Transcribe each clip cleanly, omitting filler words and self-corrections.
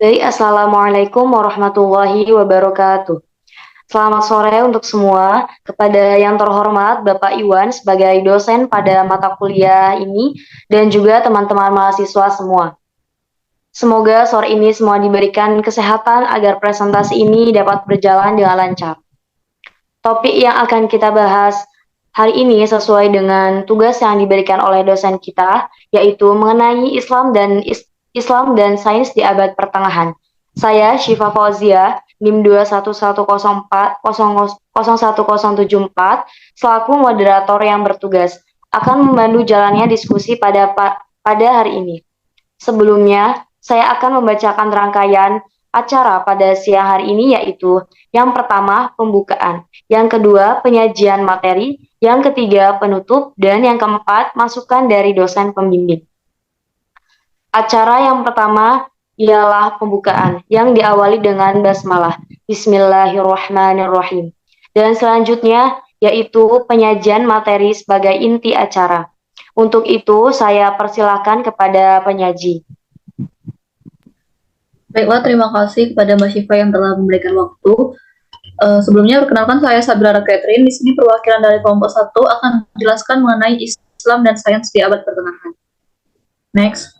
Baik, Assalamualaikum warahmatullahi wabarakatuh. Selamat sore untuk semua. Kepada yang terhormat Bapak Iwan sebagai dosen pada mata kuliah ini dan juga teman-teman mahasiswa semua. Semoga sore ini semua diberikan kesehatan agar presentasi ini dapat berjalan dengan lancar. Topik yang akan kita bahas hari ini sesuai dengan tugas yang diberikan oleh dosen kita, yaitu mengenai Islam dan sains di abad pertengahan. Saya Syifa Fauzia, NIM 21104001074, selaku moderator yang bertugas, akan membantu jalannya diskusi pada hari ini. Sebelumnya, saya akan membacakan rangkaian acara pada siang hari ini, yaitu yang pertama pembukaan, yang kedua penyajian materi, yang ketiga penutup, dan yang keempat masukan dari dosen pembimbing. Acara yang pertama ialah pembukaan yang diawali dengan basmalah, Bismillahirrahmanirrahim. Dan selanjutnya yaitu penyajian materi sebagai inti acara. Untuk itu saya persilakan kepada penyaji. Baiklah, terima kasih kepada Mbak Syifa yang telah memberikan waktu. Sebelumnya, perkenalkan saya Sabira Catherine. Di sini perwakilan dari kelompok 1 akan menjelaskan mengenai Islam dan sains di abad pertengahan. Next.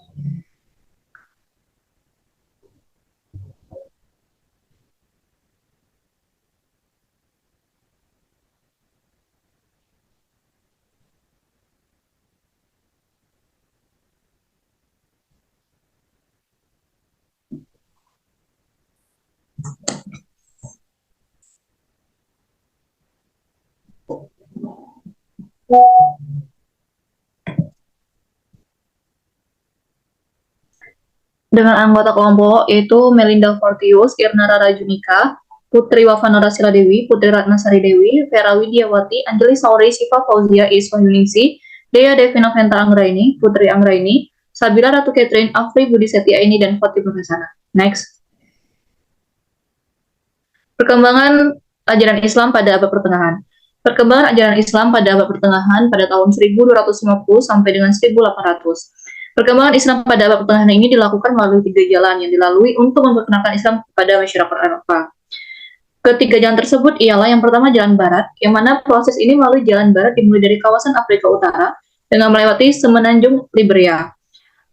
Dengan anggota kelompok yaitu Melinda Fortius, Irna Rara Junika, Putri Wafana Rasila Dewi, Putri Ratnasari Dewi, Vera Widiawati, Anjali Sauri, Syifa Fauzia, Iswa Yuningsi, Dea Devina Venta Anggraini, Putri Anggraini, Sabira Ratu Catherine, Afri Budi Setiaini, dan Fatimah Hasanah. Next. Perkembangan ajaran Islam pada abad pertengahan. Perkembangan ajaran Islam pada abad pertengahan pada tahun 1250 sampai dengan 1800. Perkembangan Islam pada abad pertengahan ini dilakukan melalui 3 jalan yang dilalui untuk memperkenalkan Islam kepada masyarakat Eropa. Ketiga jalan tersebut ialah yang pertama jalan barat, yang mana proses ini melalui jalan barat dimulai dari kawasan Afrika Utara dengan melewati semenanjung Liberia.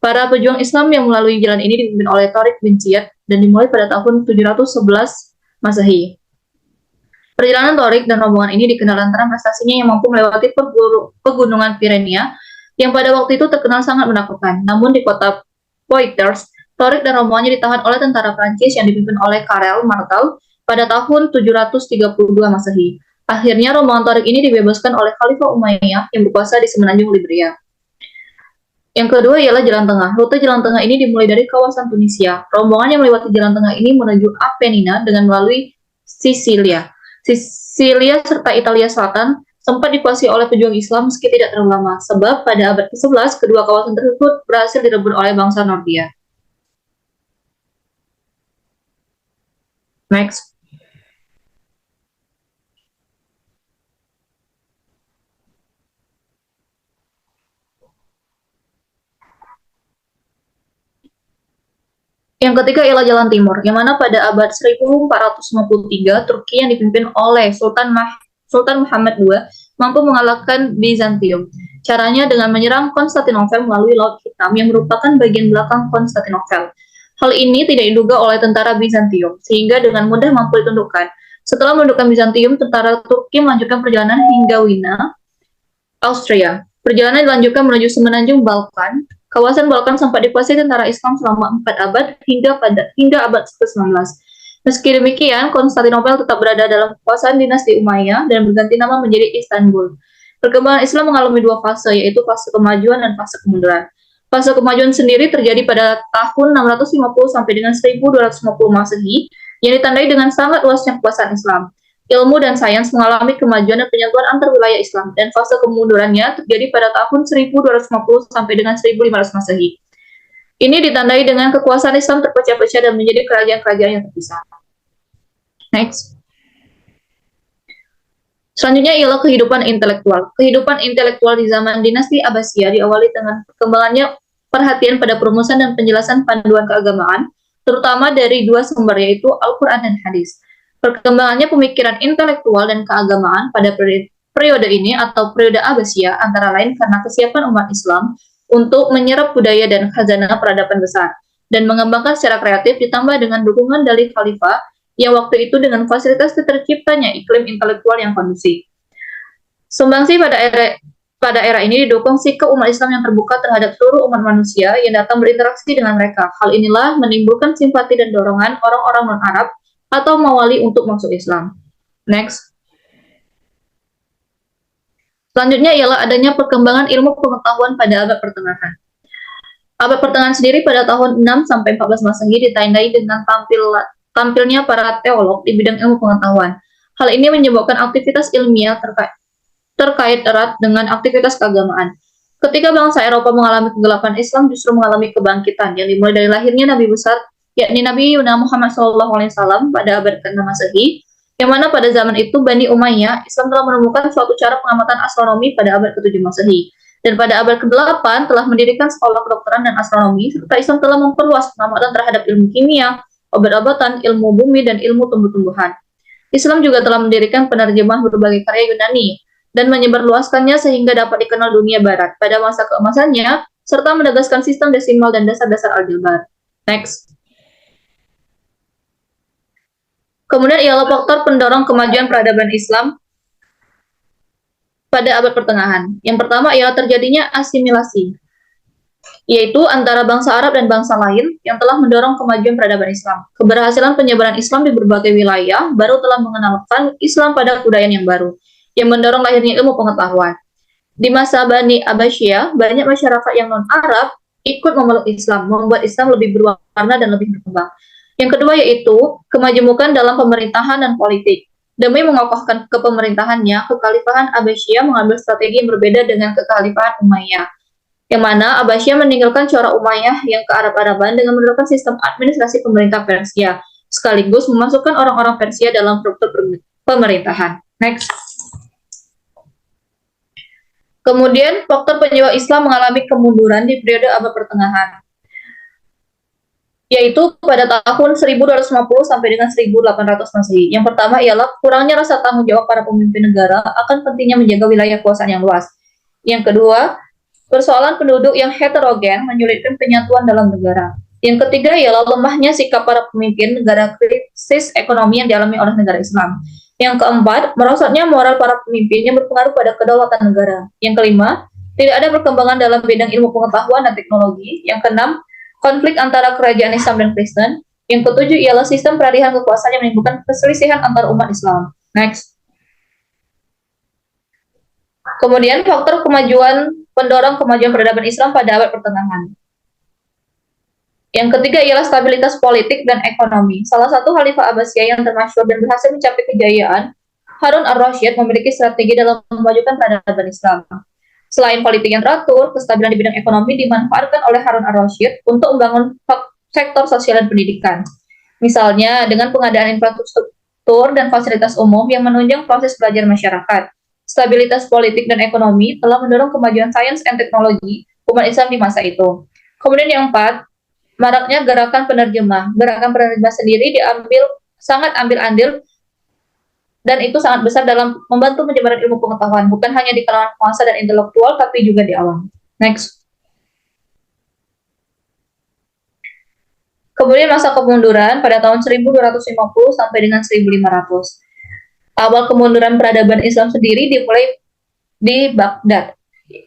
Para pejuang Islam yang melalui jalan ini dipimpin oleh Tariq bin Ziyad dan dimulai pada tahun 711 Masehi. Perjalanan Tariq dan rombongan ini dikenal antara prestasinya yang mampu melewati pegunungan Pirenia yang pada waktu itu terkenal sangat menakutkan. Namun di kota Poitiers, Tariq dan rombongannya ditahan oleh tentara Prancis yang dipimpin oleh Karel Martel pada tahun 732 Masehi. Akhirnya rombongan Tariq ini dibebaskan oleh Khalifah Umayyah yang berkuasa di semenanjung Liberia. Yang kedua ialah jalan tengah. Rute jalan tengah ini dimulai dari kawasan Tunisia. Rombongan yang melewati jalan tengah ini menuju Apenina dengan melalui Sisilia. Sisilia serta Italia Selatan sempat dikuasai oleh pejuang Islam meski tidak terlalu lama, sebab pada abad ke-11 kedua kawasan tersebut berhasil direbut oleh bangsa Nordia. Next. Yang ketiga ialah jalan timur, yang mana pada abad 1453 Turki yang dipimpin oleh Sultan Muhammad II mampu mengalahkan Bizantium. Caranya dengan menyerang Konstantinopel melalui Laut Hitam yang merupakan bagian belakang Konstantinopel. Hal ini tidak diduga oleh tentara Bizantium, sehingga dengan mudah mampu ditundukkan. Setelah menundukkan Bizantium, tentara Turki melanjutkan perjalanan hingga Wina, Austria. Perjalanan dilanjutkan menuju semenanjung Balkan. Kawasan Balkan sempat dikuasai tentara Islam selama 4 abad hingga abad ke-19. Meski demikian, Konstantinopel tetap berada dalam kekuasaan dinasti Umayyah dan berganti nama menjadi Istanbul. Perkembangan Islam mengalami 2 fase, yaitu fase kemajuan dan fase kemunduran. Fase kemajuan sendiri terjadi pada tahun 650 sampai dengan 1250 Masehi, yang ditandai dengan sangat luasnya kekuasaan Islam. Ilmu dan sains mengalami kemajuan dan penyatuan antar wilayah Islam, dan fase kemundurannya terjadi pada tahun 1250 sampai dengan 1500 Masehi. Ini ditandai dengan kekuasaan Islam terpecah-pecah dan menjadi kerajaan-kerajaan yang terpisah. Next. Selanjutnya ialah kehidupan intelektual. Kehidupan intelektual di zaman dinasti Abbasiyah diawali dengan perkembangannya perhatian pada perumusan dan penjelasan panduan keagamaan, terutama dari dua sumber yaitu Al-Quran dan Hadis. Perkembangannya pemikiran intelektual dan keagamaan pada periode ini atau periode Abbasiyah antara lain karena kesiapan umat Islam untuk menyerap budaya dan khazanah peradaban besar dan mengembangkan secara kreatif ditambah dengan dukungan dari khalifah yang waktu itu dengan fasilitas terciptanya iklim intelektual yang kondusif. Sumbangsi pada era ini didukung sikap umat Islam yang terbuka terhadap seluruh umat manusia yang datang berinteraksi dengan mereka. Hal inilah menimbulkan simpati dan dorongan orang-orang non-Arab atau mawali untuk masuk Islam. Next. Selanjutnya ialah adanya perkembangan ilmu pengetahuan pada abad pertengahan. Abad pertengahan sendiri pada tahun 6 sampai 14 Masehi ditandai dengan tampilnya para teolog di bidang ilmu pengetahuan. Hal ini menyebabkan aktivitas ilmiah terkait erat dengan aktivitas keagamaan. Ketika bangsa Eropa mengalami kegelapan, Islam justru mengalami kebangkitan yang dimulai dari lahirnya Nabi besar, yakni Nabi Muhammad SAW pada abad ke-6 Masehi, yang mana pada zaman itu Bani Umayyah, Islam telah menemukan suatu cara pengamatan astronomi pada abad ke-7 Masehi. Dan pada abad ke-8 telah mendirikan sekolah kedokteran dan astronomi, serta Islam telah memperluas pengamatan terhadap ilmu kimia, obat-obatan, ilmu bumi, dan ilmu tumbuh-tumbuhan. Islam juga telah mendirikan penerjemahan berbagai karya Yunani, dan menyebarluaskannya sehingga dapat dikenal dunia barat pada masa keemasannya, serta menegaskan sistem desimal dan dasar-dasar aljabar. Next. Kemudian ialah faktor pendorong kemajuan peradaban Islam pada abad pertengahan. Yang pertama ialah terjadinya asimilasi, yaitu antara bangsa Arab dan bangsa lain yang telah mendorong kemajuan peradaban Islam. Keberhasilan penyebaran Islam di berbagai wilayah baru telah mengenalkan Islam pada kebudayaan yang baru, yang mendorong lahirnya ilmu pengetahuan. Di masa Bani Abbasiyah, banyak masyarakat yang non-Arab ikut memeluk Islam, membuat Islam lebih berwarna dan lebih berkembang. Yang kedua yaitu kemajemukan dalam pemerintahan dan politik. Demi mengokohkan kepemerintahannya, kekhalifahan Abbasiyah mengambil strategi yang berbeda dengan kekhalifahan Umayyah, yang mana Abbasiyah meninggalkan corak Umayyah yang kearab-araban dengan menerapkan sistem administrasi pemerintah Persia, sekaligus memasukkan orang-orang Persia dalam struktur pemerintahan. Next. Kemudian, faktor penyebab Islam mengalami kemunduran di periode abad pertengahan, yaitu pada tahun 1250 sampai dengan 1800 Masehi. Yang pertama ialah kurangnya rasa tanggung jawab para pemimpin negara akan pentingnya menjaga wilayah kekuasaan yang luas. Yang kedua, persoalan penduduk yang heterogen menyulitkan penyatuan dalam negara. Yang ketiga ialah lemahnya sikap para pemimpin negara krisis ekonomi yang dialami oleh negara Islam. Yang keempat, merosotnya moral para pemimpin yang berpengaruh pada kedaulatan negara. Yang kelima, tidak ada perkembangan dalam bidang ilmu pengetahuan dan teknologi. Yang keenam, konflik antara kerajaan Islam dan Kristen. Yang ketujuh ialah sistem peralihan kekuasaan yang menimbulkan perselisihan antar umat Islam. Next. Kemudian faktor pendorong kemajuan peradaban Islam pada abad pertengahan. Yang ketiga ialah stabilitas politik dan ekonomi. Salah satu khalifah Abbasiyah yang termasyhur dan berhasil mencapai kejayaan, Harun ar-Rasyid, memiliki strategi dalam memajukan peradaban Islam. Selain politik yang teratur, kestabilan di bidang ekonomi dimanfaatkan oleh Harun ar-Rasyid untuk membangun sektor sosial dan pendidikan. Misalnya dengan pengadaan infrastruktur dan fasilitas umum yang menunjang proses belajar masyarakat. Stabilitas politik dan ekonomi telah mendorong kemajuan sains dan teknologi umat Islam di masa itu. Kemudian yang keempat, maraknya gerakan penerjemah. Gerakan penerjemah sendiri sangat ambil andil dan itu sangat besar dalam membantu penyebaran ilmu pengetahuan, bukan hanya di kalangan penguasa dan intelektual, tapi juga di awam. Next. Kemudian masa kemunduran pada tahun 1250 sampai dengan 1500. Awal kemunduran peradaban Islam sendiri dimulai di Baghdad,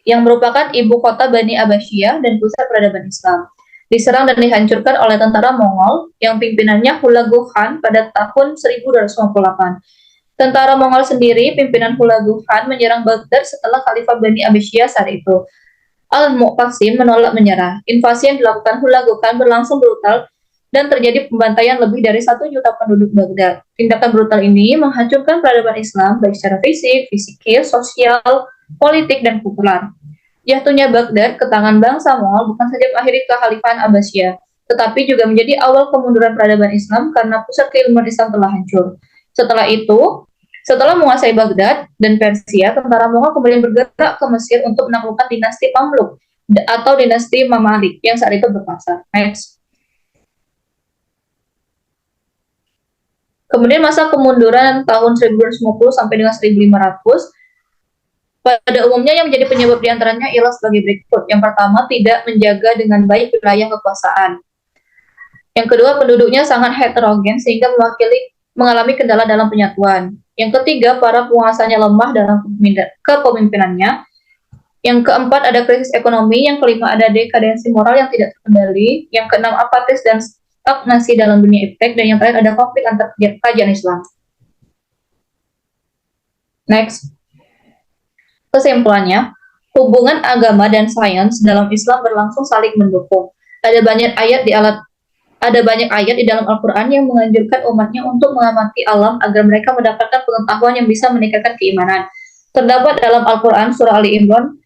yang merupakan ibu kota Bani Abbasiyah dan pusat peradaban Islam. Diserang dan dihancurkan oleh tentara Mongol yang pimpinannya Hulagu Khan pada tahun 1258. Tentara Mongol sendiri, pimpinan Hulagu Khan, menyerang Baghdad setelah Khalifah Bani Abbasiyah saat itu, Al-Muqtasim, menolak menyerah. Invasi yang dilakukan Hulagu Khan berlangsung brutal dan terjadi pembantaian lebih dari 1 juta penduduk Baghdad. Tindakan brutal ini menghancurkan peradaban Islam baik secara fisik, psikis, sosial, politik, dan populer. Jatuhnya Baghdad ke tangan bangsa Mongol bukan saja mengakhiri kekhalifahan Abbasiyah, tetapi juga menjadi awal kemunduran peradaban Islam karena pusat keilmuan Islam telah hancur. Setelah menguasai Baghdad dan Persia, tentara Mongol kemudian bergerak ke Mesir untuk menaklukkan dinasti Mamluk atau dinasti Mamalik yang saat itu berkuasa. Next. Kemudian masa kemunduran tahun 1250 sampai dengan 1500, pada umumnya yang menjadi penyebab diantaranya ialah sebagai berikut. Yang pertama, tidak menjaga dengan baik wilayah kekuasaan. Yang kedua, penduduknya sangat heterogen sehingga mengalami kendala dalam penyatuan. Yang ketiga, para penguasanya lemah dalam kepemimpinannya. Yang keempat, ada krisis ekonomi. Yang kelima, ada dekadensi moral yang tidak terkendali. Yang keenam, apatis dan stagnasi dalam dunia iptek. Dan yang terakhir, ada konflik antar kerajaan Islam. Next. Kesimpulannya, hubungan agama dan sains dalam Islam berlangsung saling mendukung. Ada banyak ayat di dalam Al-Quran yang menganjurkan umatnya untuk mengamati alam agar mereka mendapatkan pengetahuan yang bisa meningkatkan keimanan. Terdapat dalam Al-Quran surah Ali Imran,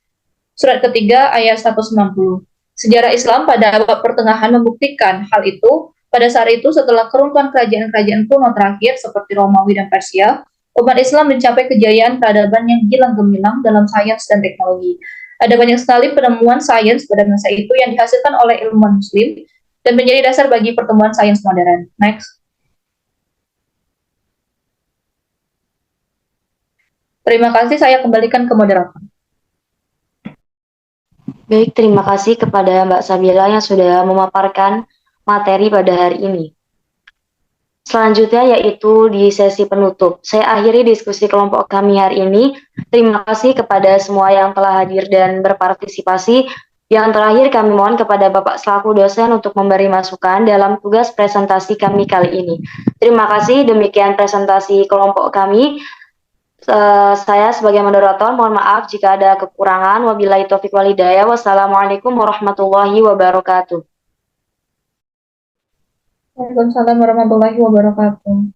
surat ketiga ayat 190. Sejarah Islam pada abad pertengahan membuktikan hal itu. Pada saat itu, setelah keruntuhan kerajaan-kerajaan kuno terakhir seperti Romawi dan Persia, umat Islam mencapai kejayaan peradaban yang gilang gemilang dalam sains dan teknologi. Ada banyak sekali penemuan sains pada masa itu yang dihasilkan oleh ilmuwan Muslim dan menjadi dasar bagi pertumbuhan sains modern. Next. Terima kasih, saya kembalikan ke moderator. Baik, terima kasih kepada Mbak Sabila yang sudah memaparkan materi pada hari ini. Selanjutnya yaitu di sesi penutup. Saya akhiri diskusi kelompok kami hari ini. Terima kasih kepada semua yang telah hadir dan berpartisipasi. Yang terakhir kami mohon kepada Bapak selaku dosen untuk memberi masukan dalam tugas presentasi kami kali ini. Terima kasih, demikian presentasi kelompok kami. Saya sebagai moderator mohon maaf jika ada kekurangan. Wabillahi taufiq wal hidayah. Wassalamualaikum warahmatullahi wabarakatuh. Waalaikumsalam warahmatullahi wabarakatuh.